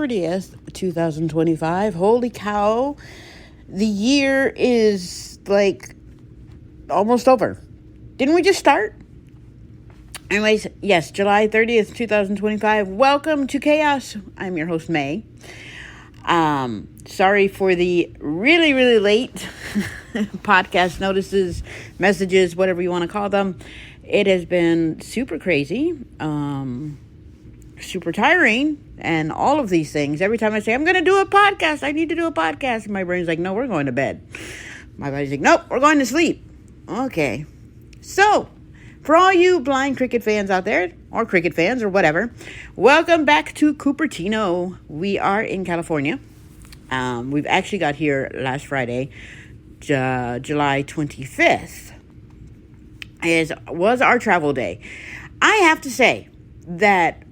30th, 2025. Holy cow. The year is like almost over. Didn't we just start? Anyways, yes, July 30th, 2025. Welcome to Chaos. I'm your host, May. Sorry for the really late podcast notices, messages, whatever you want to call them. It has been super crazy, super tiring, and all of these things. Every time I say, I'm going to do a podcast, I need to do a podcast, and my brain's like, no, we're going to bed. My body's like, nope, we're going to sleep. Okay. So, for all you blind cricket fans out there, or cricket fans, or whatever, welcome back to Cupertino. We are in California. We've actually got here last Friday, July 25th. Was our travel day. I have to say that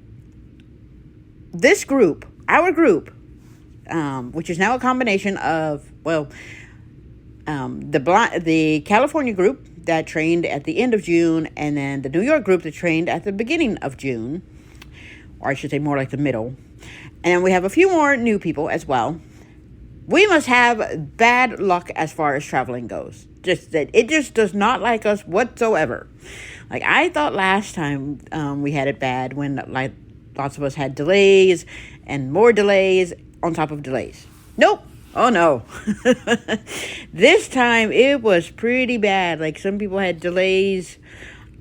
this group, our group, which is now a combination of, the California group that trained at the end of June, and then the New York group that trained at the beginning of June, or I should say more like the middle. And we have a few more new people as well. We must have bad luck as far as traveling goes. Just that it just does not like us whatsoever. Like, I thought last time we had it bad when like lots of us had delays and more delays on top of delays. Nope. Oh no. This time it was pretty bad. Like, some people had delays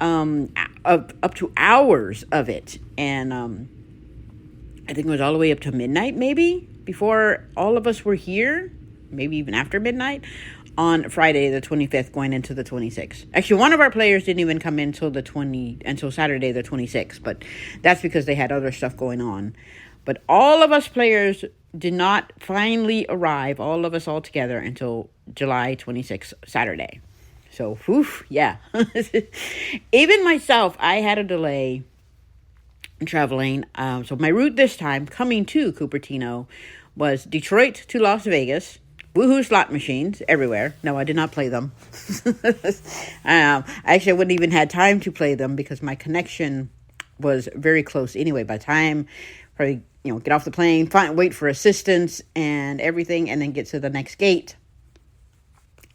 up to hours of it. And I think it was all the way up to midnight maybe before all of us were here. Maybe even after midnight on Friday the 25th going into the 26th. Actually, one of our players didn't even come in until Saturday the 26th, but that's because they had other stuff going on. But all of us players did not finally arrive, all of us all together, until July 26th, Saturday. So, yeah. Even myself, I had a delay in traveling. So my route this time, coming to Cupertino, was Detroit to Las Vegas. Woohoo slot machines everywhere. No, I did not play them. Actually, I wouldn't even had time to play them because my connection was very close anyway. By the time, probably, get off the plane, wait for assistance and everything, and then get to the next gate.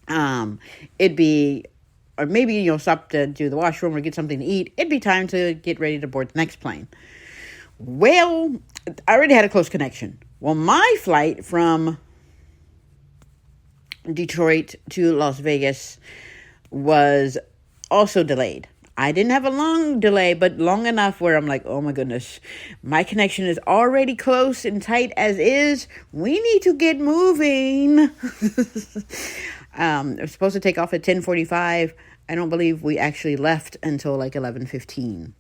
It'd be, or maybe, stop to do the washroom or get something to eat. It'd be time to get ready to board the next plane. Well, I already had a close connection. Well, my flight from Detroit to Las Vegas was also delayed. I didn't have a long delay, but long enough where I'm like, oh my goodness, my connection is already close and tight as is. We need to get moving. I was supposed to take off at 10:45. I don't believe we actually left until like 11:15.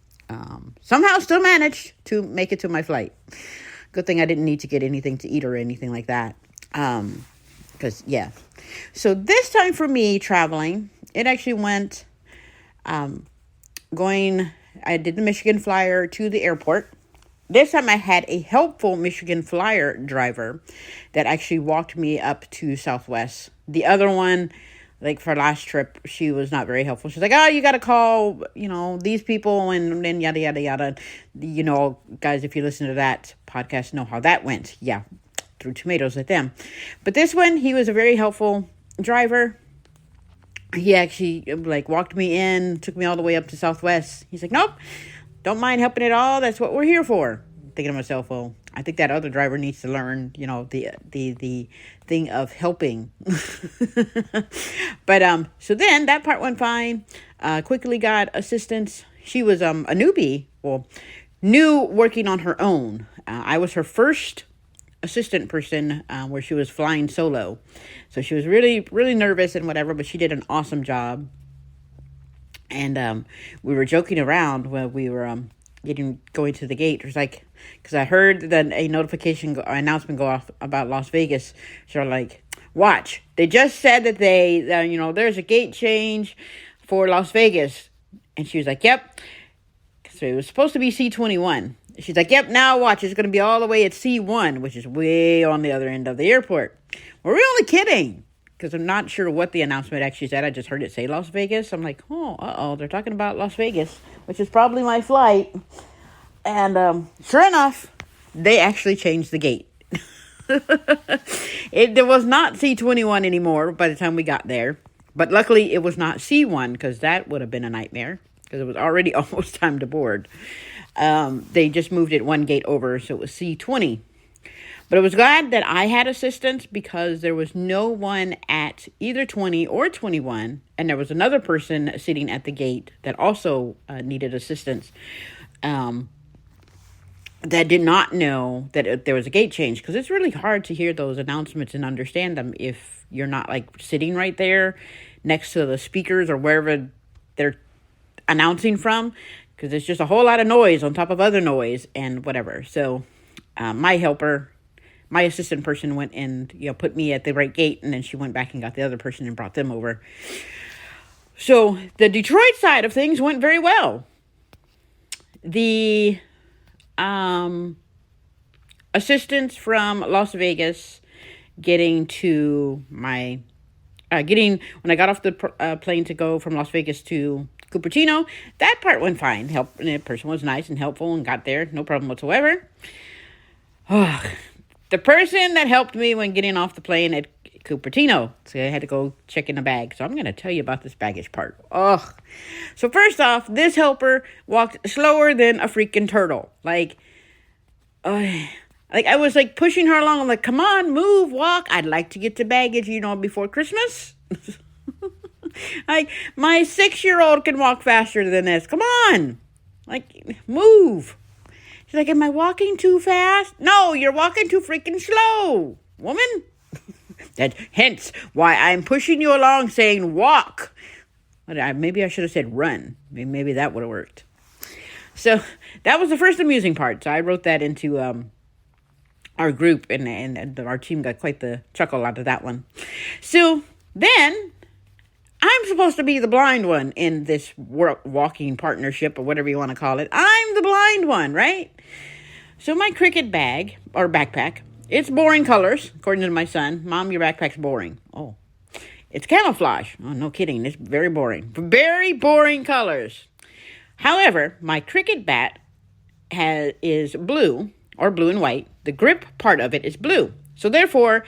Somehow still managed to make it to my flight. Good thing I didn't need to get anything to eat or anything like that. Because, yeah. So this time for me traveling, it actually went I did the Michigan Flyer to the airport. This time I had a helpful Michigan Flyer driver that actually walked me up to Southwest. The other one, like for last trip, she was not very helpful. She's like, oh, you got to call, these people and then yada, yada, yada. Guys, if you listen to that podcast, know how that went. Yeah, threw tomatoes at them. But this one, he was a very helpful driver. He actually walked me in, took me all the way up to Southwest. He's like, nope, don't mind helping at all. That's what we're here for. Thinking to myself, well, I think that other driver needs to learn, the thing of helping. But so then that part went fine. Quickly got assistance. She was a newbie, new working on her own. I was her first assistant person where she was flying solo. So she was really nervous and whatever, but she did an awesome job. And we were joking around when we were going to the gate. It was like, because I heard that a announcement go off about Las Vegas. So I'm like, watch, they just said that there's a gate change for Las Vegas. And she was like, yep. So it was supposed to be C21. She's like, yep, now watch, it's going to be all the way at C1, which is way on the other end of the airport. We're only kidding, because I'm not sure what the announcement actually said. I just heard it say Las Vegas. I'm like, they're talking about Las Vegas, which is probably my flight. And sure enough, they actually changed the gate. There was not C21 anymore by the time we got there. But luckily, it was not C1 because that would have been a nightmare because it was already almost time to board. They just moved it one gate over, so it was C20. But I was glad that I had assistance because there was no one at either 20 or 21. And there was another person sitting at the gate that also needed assistance that did not know that there was a gate change. Because it's really hard to hear those announcements and understand them if you're not like sitting right there next to the speakers or wherever they're announcing from. Because it's just a whole lot of noise on top of other noise and whatever. So my assistant person went and, put me at the right gate, and then she went back and got the other person and brought them over. So the Detroit side of things went very well. The assistance from Las Vegas when I got off the plane to go from Las Vegas to Cupertino, that part went fine. The person was nice and helpful and got there, no problem whatsoever. The person that helped me when getting off the plane at Cupertino, so I had to go check in the bag. So I'm going to tell you about this baggage part. So first off, this helper walked slower than a freaking turtle. Like I was like pushing her along. I'm like, come on, move, walk. I'd like to get to baggage, before Christmas. Like my 6-year-old can walk faster than this. Come on, like move. She's like, am I walking too fast? No, you're walking too freaking slow, woman. Hence why I'm pushing you along saying walk. Maybe I should have said run. Maybe that would have worked. So that was the first amusing part. So I wrote that into our group, and our team got quite the chuckle out of that one. So then I'm supposed to be the blind one in this walking partnership or whatever you want to call it. I'm the blind one, right? So my cricket bag or backpack, it's boring colors, according to my son. Mom, your backpack's boring. Oh, it's camouflage. Oh, no kidding. It's very boring. Very boring colors. However, my cricket bat is blue or blue and white. The grip part of it is blue. So therefore,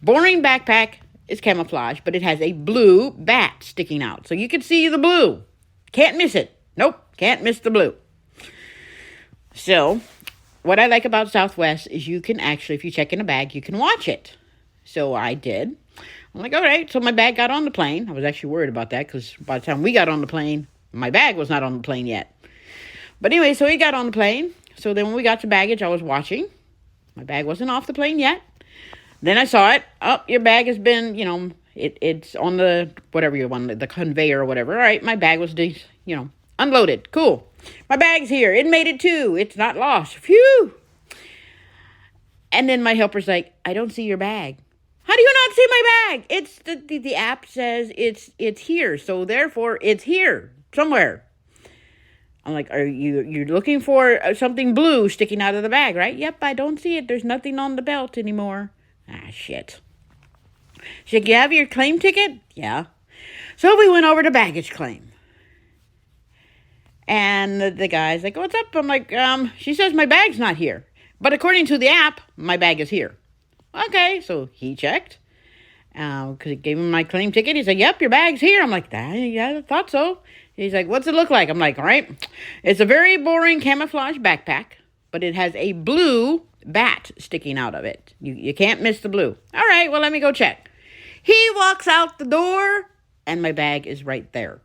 boring backpack is camouflage, but it has a blue bat sticking out. So you can see the blue. Can't miss it. Nope, can't miss the blue. So what I like about Southwest is you can actually, if you check in a bag, you can watch it. So I did. I'm like, all right. So my bag got on the plane. I was actually worried about that because by the time we got on the plane, my bag was not on the plane yet. But anyway, so he got on the plane. So then when we got to baggage, I was watching. My bag wasn't off the plane yet. Then I saw it. Oh, your bag has been, it's on the, whatever you want, the conveyor or whatever. All right, my bag was, unloaded. Cool. My bag's here. It made it too. It's not lost. Phew. And then my helper's like, I don't see your bag. How do you not see my bag? It's the app says it's here. So therefore it's here somewhere. I'm like, you're looking for something blue sticking out of the bag, right? Yep, I don't see it. There's nothing on the belt anymore. Shit. She's like, you have your claim ticket? Yeah. So we went over to baggage claim. And the guy's like, what's up? I'm like, she says my bag's not here. But according to the app, my bag is here. Okay, so he checked. Because he gave him my claim ticket. He's like, yep, your bag's here. I'm like, yeah, I thought so. He's like, what's it look like? I'm like, all right. It's a very boring camouflage backpack, but it has a blue bat sticking out of it. You can't miss the blue. All right, well, let me go check. He walks out the door, and my bag is right there.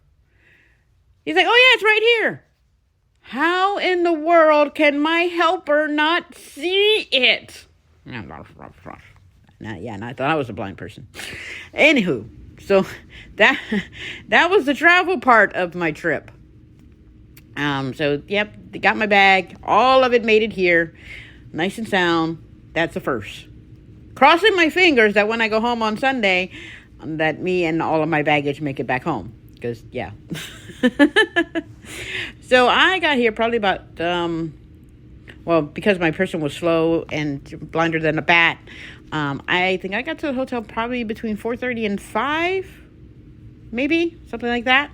He's like, oh, yeah, it's right here. How in the world can my helper not see it? Yeah, and I thought I was a blind person. Anywho, so that was the travel part of my trip. So, yep, they got my bag. All of it made it here. Nice and sound. That's the first. Crossing my fingers that when I go home on Sunday, that me and all of my baggage make it back home. Because, yeah. So I got here probably about, because my person was slow and blinder than a bat, I think I got to the hotel probably between 4:30 and 5, maybe, something like that.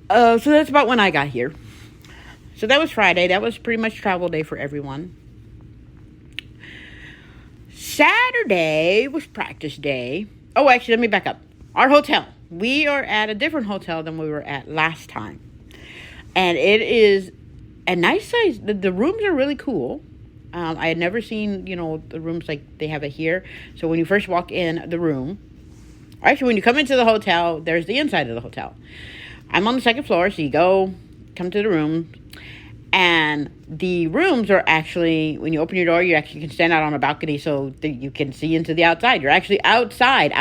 So that's about when I got here. So that was Friday. That was pretty much travel day for everyone. Saturday was practice day. Oh, actually, let me back up. Our hotel. We are at a different hotel than we were at last time. And it is a nice size. The rooms are really cool. I had never seen, the rooms like they have it here. So when you first walk in the room, actually, when you come into the hotel, there's the inside of the hotel. I'm on the second floor, so you come to the room. And the rooms are actually, when you open your door, you actually can stand out on a balcony so that you can see into the outside. You're actually outside.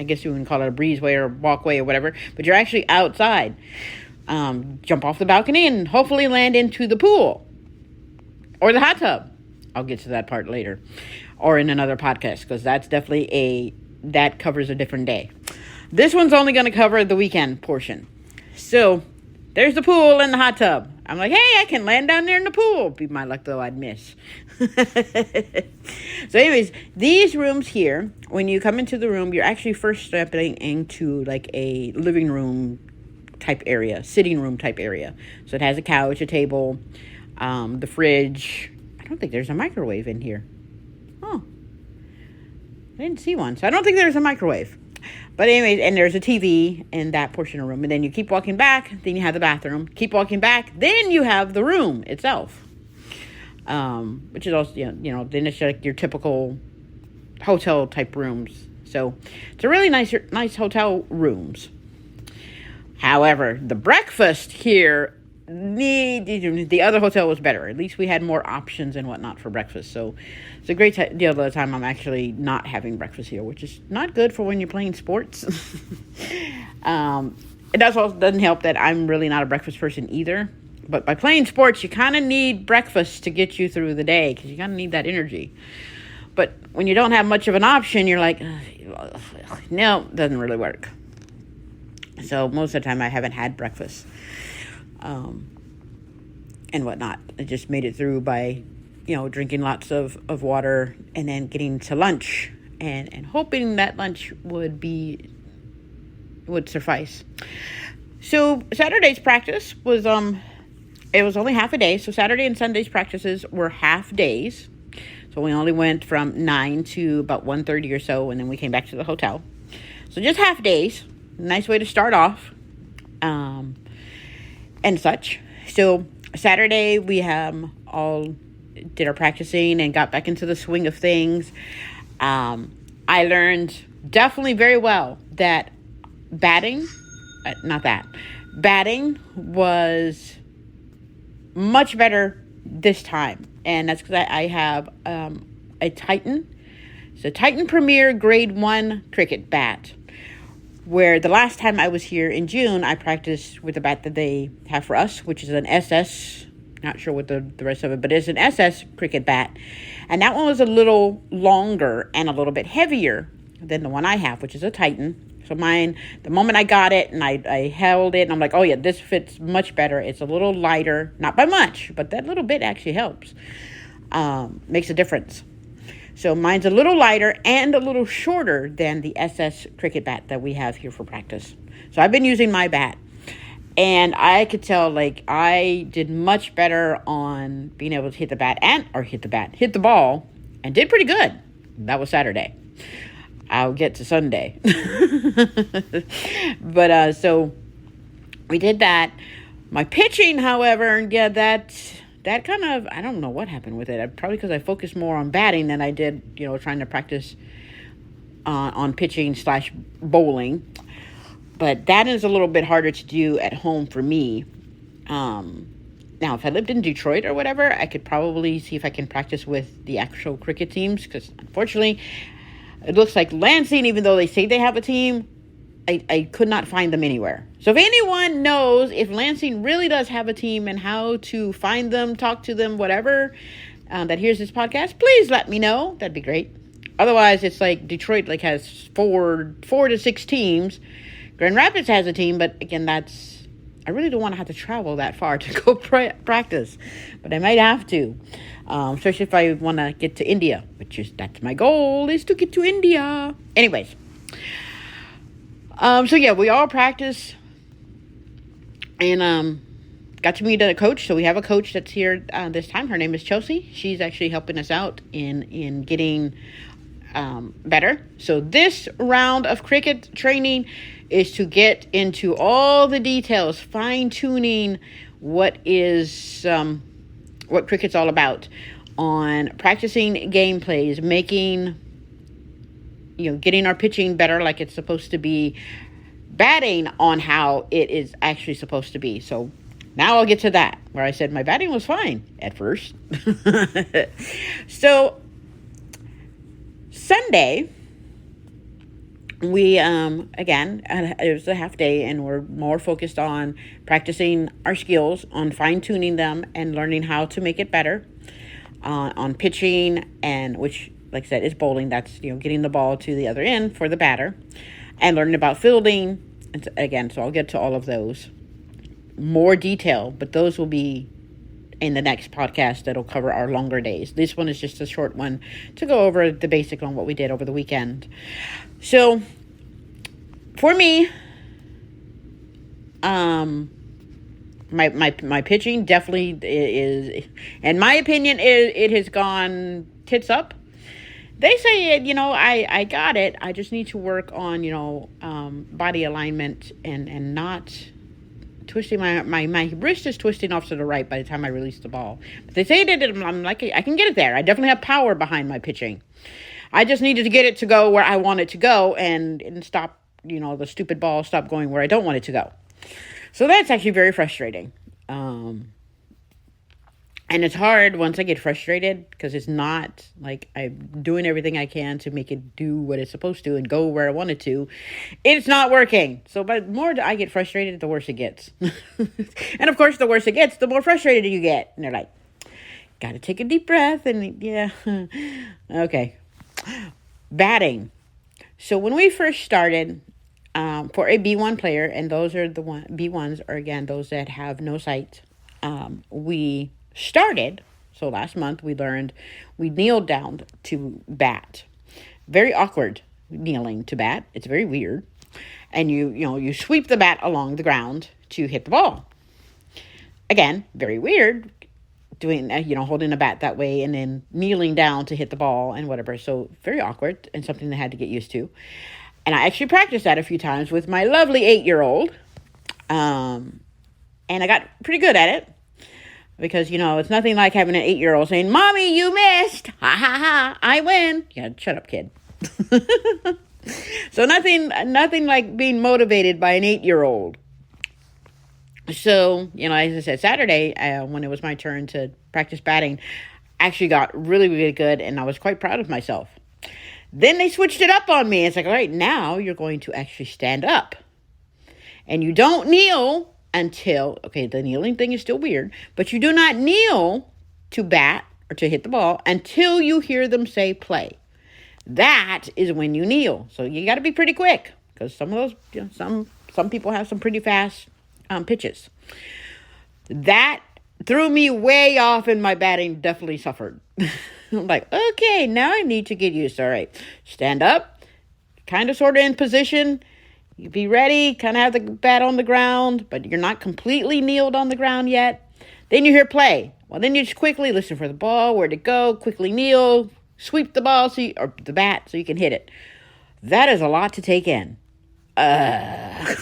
I guess you would call it a breezeway or walkway or whatever, but you're actually outside. Jump off the balcony and hopefully land into the pool or the hot tub. I'll get to that part later or in another podcast because that's definitely that covers a different day. This one's only going to cover the weekend portion. So there's the pool and the hot tub. I'm like, hey, I can land down there in the pool. Be my luck, though, I'd miss. So anyways, these rooms here, when you come into the room, you're actually first stepping into like a living room type area, sitting room type area. So it has a couch, a table, the fridge. I don't think there's a microwave in here. Oh, I didn't see one. So I don't think there's a microwave. But anyways, and there's a TV in that portion of the room. And then you keep walking back, then you have the bathroom. Keep walking back, then you have the room itself. Which is also, then it's like your typical hotel type rooms. So it's a really nice hotel rooms. However, the breakfast here, the other hotel was better. At least we had more options and whatnot for breakfast. So it's a great deal of the time I'm actually not having breakfast here, which is not good for when you're playing sports. It also doesn't help that I'm really not a breakfast person either. But by playing sports, you kind of need breakfast to get you through the day because you kind of need that energy. But when you don't have much of an option, you're like, no, it doesn't really work. So most of the time I haven't had breakfast and whatnot. I just made it through by, drinking lots of water and then getting to lunch and hoping that lunch would suffice. So Saturday's practice was, it was only half a day. So Saturday and Sunday's practices were half days. So we only went from 9 to about 1:30 or so, and then we came back to the hotel. So just half days. Nice way to start off, and such. So Saturday we all did our practicing and got back into the swing of things. I learned definitely very well that batting was much better this time, and that's because I have a Titan. It's a Titan Premier Grade 1 cricket bat. Where the last time I was here in June, I practiced with the bat that they have for us, which is an SS. Not sure what the rest of it, but it's an SS cricket bat. And that one was a little longer and a little bit heavier than the one I have, which is a Titan. So mine, the moment I got it and I held it, and I'm like, oh yeah, this fits much better. It's a little lighter, not by much, but that little bit actually helps. Makes a difference. So mine's a little lighter and a little shorter than the SS cricket bat that we have here for practice. So I've been using my bat. And I could tell, I did much better on being able to hit the ball, and did pretty good. That was Saturday. I'll get to Sunday. But, so we did that. My pitching, however, yeah, that kind of, I don't know what happened with it. Probably because I focused more on batting than I did, trying to practice on pitching / bowling. But that is a little bit harder to do at home for me. Now, if I lived in Detroit or whatever, I could probably see if I can practice with the actual cricket teams. Because unfortunately, it looks like Lansing, even though they say they have a team, I could not find them anywhere. So if anyone knows if Lansing really does have a team and how to find them, talk to them, whatever, that hears this podcast, please let me know. That'd be great. Otherwise, it's like Detroit has 4 to 6 teams. Grand Rapids has a team, but again, I really don't want to have to travel that far to go practice. But I might have to, especially if I want to get to India, that's my goal, is to get to India. Anyways. So yeah, we all practice, and got to meet a coach. So we have a coach that's here this time. Her name is Chelsea. She's actually helping us out in getting better. So this round of cricket training is to get into all the details, fine-tuning what cricket's all about, on practicing game plays, making, getting our pitching better like it's supposed to be, batting on how it is actually supposed to be. So now I'll get to that, where I said my batting was fine at first. So Sunday, we, again, it was a half day, and we're more focused on practicing our skills, on fine-tuning them, and learning how to make it better, on pitching, and which, like I said, is bowling. That's, getting the ball to the other end for the batter, and learning about fielding. And again, so I'll get to all of those more detail, but those will be in the next podcast that'll cover our longer days. This one is just a short one to go over the basic on what we did over the weekend. So for me, my pitching definitely is, in my opinion, it has gone tits up. They say it, I got it. I just need to work on, body alignment and not twisting my wrist is twisting off to the right by the time I release the ball. But they say that I'm like, I can get it there. I definitely have power behind my pitching. I just needed to get it to go where I want it to go and stop, the stupid ball stop going where I don't want it to go. So that's actually very frustrating. And it's hard once I get frustrated, because it's not like I'm doing everything I can to make it do what it's supposed to and go where I want it to. It's not working. So but the more I get frustrated, the worse it gets. And of course, the worse it gets, the more frustrated you get. And they're like, got to take a deep breath. And yeah, okay. Batting. So when we first started, for a B1 player, and those are the B1s are, again, those that have no sight, we started, so last month we kneeled down to bat. Very awkward kneeling to bat. It's very weird. And you sweep the bat along the ground to hit the ball. Again, very weird doing, holding a bat that way and then kneeling down to hit the ball and whatever. So very awkward, and something I had to get used to. And I actually practiced that a few times with my lovely 8-year-old. And I got pretty good at it. Because, it's nothing like having an 8-year-old saying, "Mommy, you missed. Ha, ha, ha. I win." Yeah, shut up, kid. So nothing like being motivated by an 8-year-old. So, as I said, Saturday, when it was my turn to practice batting, I actually got really, really good, and I was quite proud of myself. Then they switched it up on me. It's like, all right, now you're going to actually stand up. And you don't kneel until, the kneeling thing is still weird, but you do not kneel to bat or to hit the ball until you hear them say play. That is when you kneel. So you got to be pretty quick, because some of those, some people have some pretty fast pitches. That threw me way off, and my batting definitely suffered. I'm like, okay, now I need to get used. All right, stand up, kind of sort of in position. You be ready, kind of have the bat on the ground, but you're not completely kneeled on the ground yet. Then you hear play. Well, then you just quickly listen for the ball, where to go, quickly kneel, sweep the ball or the bat so you can hit it. That is a lot to take in. Yeah,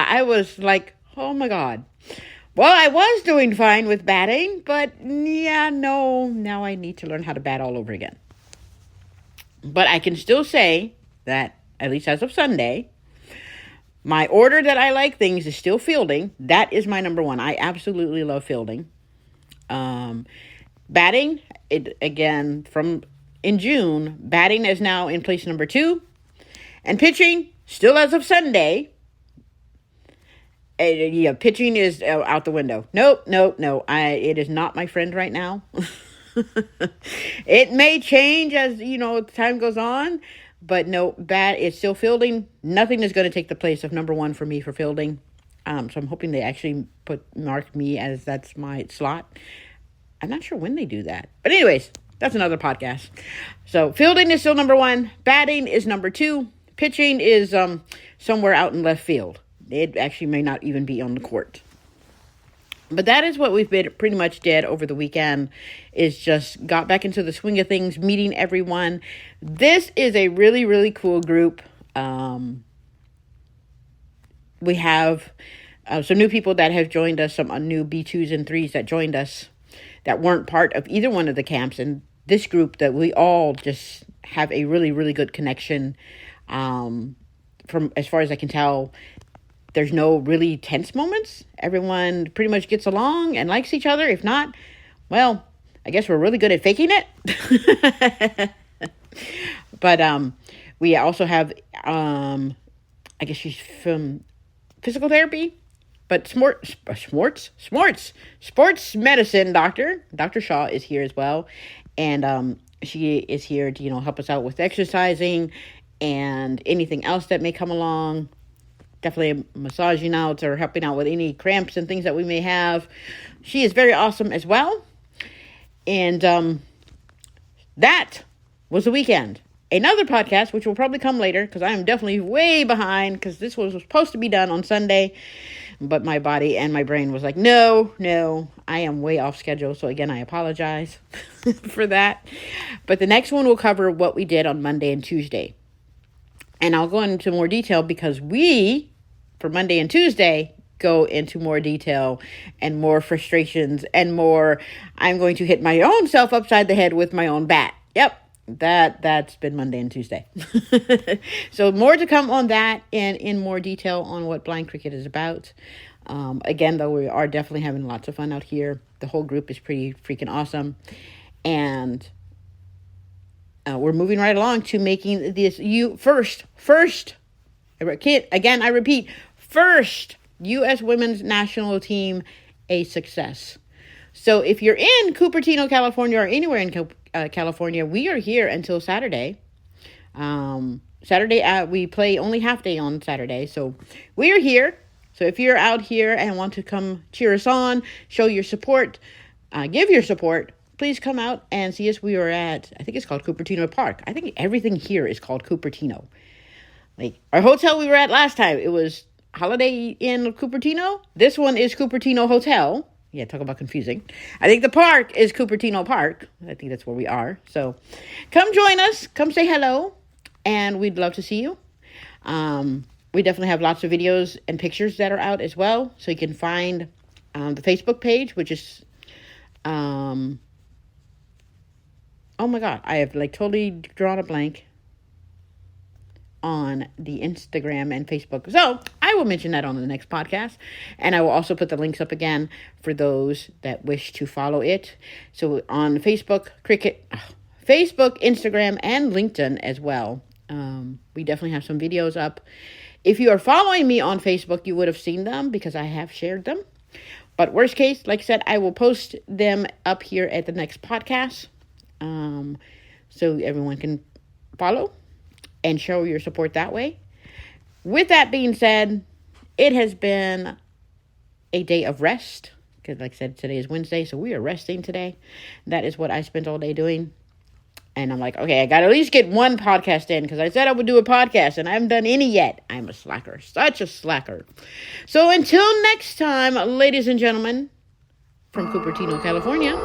I was like, oh my God. Well, I was doing fine with batting, but now I need to learn how to bat all over again. But I can still say that, at least as of Sunday, my order that I like things is still fielding. That is my number one. I absolutely love fielding. Batting, in June, batting is now in place number 2. And pitching, still as of Sunday, pitching is out the window. Nope. It is not my friend right now. It may change as, time goes on. But no, bat is still fielding. Nothing is going to take the place of number 1 for me for fielding. So I'm hoping they actually mark me as that's my slot. I'm not sure when they do that. But anyways, that's another podcast. So fielding is still number 1. Batting is number 2. Pitching is somewhere out in left field. It actually may not even be on the court. But that is what we've been pretty much did over the weekend, is just got back into the swing of things, meeting everyone. This is a really, really cool group. We have some new people that have joined us, some new B2s and 3s that joined us that weren't part of either one of the camps. And this group that we all just have a really, really good connection. From as far as I can tell, there's no really tense moments. Everyone pretty much gets along and likes each other. If not, well, I guess we're really good at faking it. But we also have, I guess she's from physical therapy, but sports medicine doctor. Dr. Shaw is here as well. And she is here to, help us out with exercising and anything else that may come along. Definitely massaging out or helping out with any cramps and things that we may have. She is very awesome as well. And that was the weekend. Another podcast, which will probably come later, because I am definitely way behind, because this was supposed to be done on Sunday. But my body and my brain was like, no, I am way off schedule. So again, I apologize for that. But the next one will cover what we did on Monday and Tuesday. And I'll go into more detail because for Monday and Tuesday, go into more detail and more frustrations and more, I'm going to hit my own self upside the head with my own bat. Yep, that's been Monday and Tuesday. So more to come on that and in more detail on what blind cricket is about. Again, though, we are definitely having lots of fun out here. The whole group is pretty freaking awesome. And we're moving right along to making this first, I repeat, first U.S. women's national team a success. So if you're in Cupertino, California, or anywhere in California, we are here until Saturday. We play only half day on Saturday. So we are here. So if you're out here and want to come cheer us on, show your support, give your support, please come out and see us. We are at, I think it's called Cupertino Park. I think everything here is called Cupertino. Like our hotel we were at last time, it was Holiday Inn Cupertino. This one is Cupertino Hotel. Yeah, talk about confusing. I think the park is Cupertino Park. I think that's where we are. So come join us. Come say hello. And we'd love to see you. We definitely have lots of videos and pictures that are out as well. So you can find the Facebook page, which is... oh my God. I have totally drawn a blank on the Instagram and Facebook. So I will mention that on the next podcast. And I will also put the links up again for those that wish to follow it. So on Facebook, Instagram, and LinkedIn as well. We definitely have some videos up. If you are following me on Facebook, you would have seen them because I have shared them. But worst case, like I said, I will post them up here at the next podcast. So everyone can follow and show your support that way. With that being said, it has been a day of rest. Because like I said, today is Wednesday, so we are resting today. That is what I spent all day doing. And I'm like, okay, I got to at least get one podcast in. Because I said I would do a podcast, and I haven't done any yet. I'm a slacker. Such a slacker. So until next time, ladies and gentlemen, from Cupertino, California,